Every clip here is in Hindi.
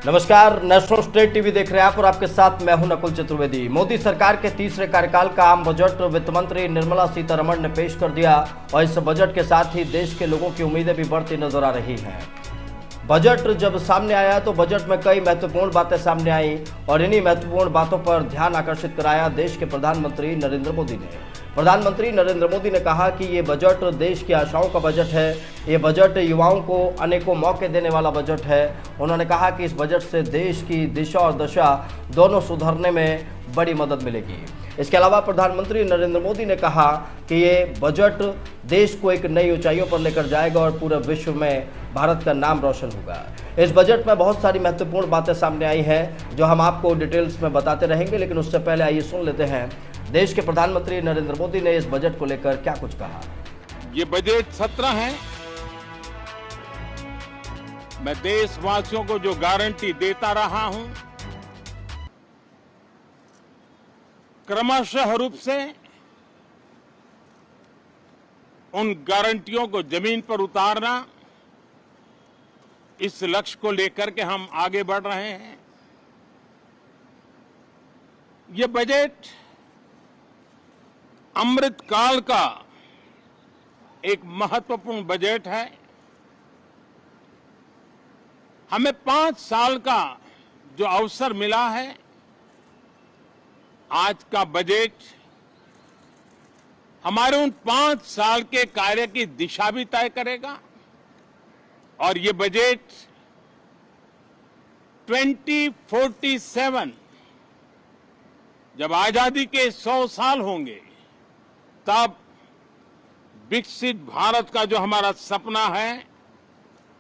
नमस्कार, नेशनल स्टेट टीवी देख रहे हैं आप और आपके साथ मैं हूं नकुल चतुर्वेदी। मोदी सरकार के तीसरे कार्यकाल का आम बजट वित्त मंत्री निर्मला सीतारमण ने पेश कर दिया और इस बजट के साथ ही देश के लोगों की उम्मीदें भी बढ़ती नजर आ रही हैं। बजट जब सामने आया तो बजट में कई महत्वपूर्ण बातें सामने आई और इन्हीं महत्वपूर्ण बातों पर ध्यान आकर्षित कराया देश के प्रधानमंत्री नरेंद्र मोदी ने। प्रधानमंत्री नरेंद्र मोदी ने कहा कि ये बजट देश की आशाओं का बजट है, ये बजट युवाओं को अनेकों मौके देने वाला बजट है। उन्होंने कहा कि इस बजट से देश की दिशा और दशा दोनों सुधरने में बड़ी मदद मिलेगी। इसके अलावा प्रधानमंत्री नरेंद्र मोदी ने कहा कि ये बजट देश को एक नई ऊंचाइयों पर लेकर जाएगा और पूरे विश्व में भारत का नाम रोशन होगा। इस बजट में बहुत सारी महत्वपूर्ण बातें सामने आई हैं जो हम आपको डिटेल्स में बताते रहेंगे, लेकिन उससे पहले आइए सुन लेते हैं देश के प्रधानमंत्री नरेंद्र मोदी ने इस बजट को लेकर क्या कुछ कहा। ये बजट सत्र है। मैं देशवासियों को जो गारंटी देता रहा हूं, क्रमशः रूप से उन गारंटियों को जमीन पर उतारना, इस लक्ष्य को लेकर के हम आगे बढ़ रहे हैं। ये बजट अमृतकाल का एक महत्वपूर्ण बजट है। हमें 5 साल का जो अवसर मिला है, आज का बजट हमारे उन 5 साल के कार्य की दिशा भी तय करेगा। और ये बजट 2047 जब आजादी के 100 साल होंगे, तब विकसित भारत का जो हमारा सपना है,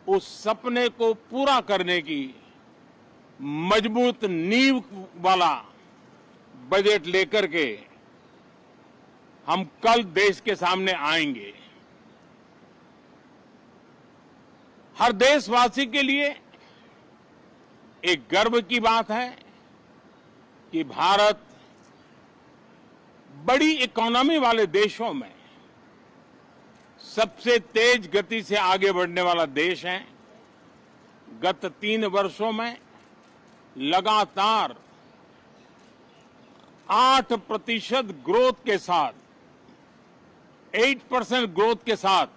उस सपने को पूरा करने की मजबूत नींव वाला बजट लेकर के हम कल देश के सामने आएंगे। हर देशवासी के लिए एक गर्व की बात है कि भारत बड़ी इकोनॉमी वाले देशों में सबसे तेज गति से आगे बढ़ने वाला देश है। गत 3 वर्षों में लगातार 8% ग्रोथ के साथ, 8% ग्रोथ के साथ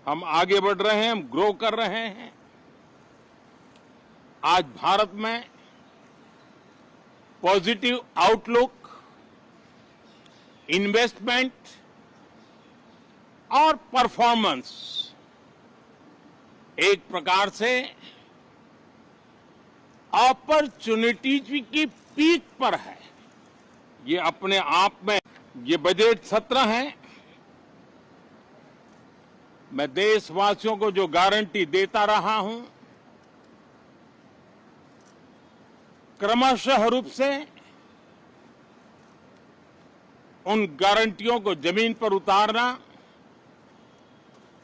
हम आगे बढ़ रहे हैं, हम ग्रो कर रहे हैं। आज भारत में पॉजिटिव आउटलुक, इन्वेस्टमेंट और परफॉर्मेंस एक प्रकार से अपॉर्चुनिटीज की पीक पर है। ये अपने आप में ये बजट सत्र है। मैं देशवासियों को जो गारंटी देता रहा हूं, क्रमशः रूप से उन गारंटियों को जमीन पर उतारना,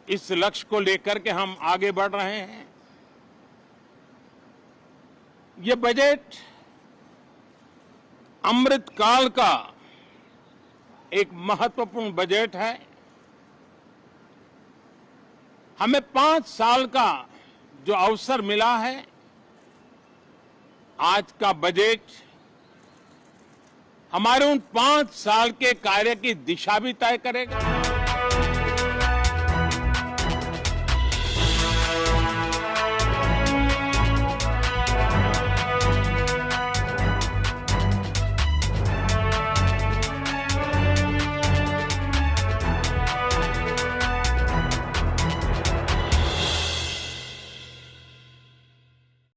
इस लक्ष्य को लेकर के हम आगे बढ़ रहे हैं। ये बजट अमृतकाल का एक महत्वपूर्ण बजट है। हमें 5 साल का जो अवसर मिला है, आज का बजट हमारे उन 5 साल के कार्य की दिशा भी तय करेगा।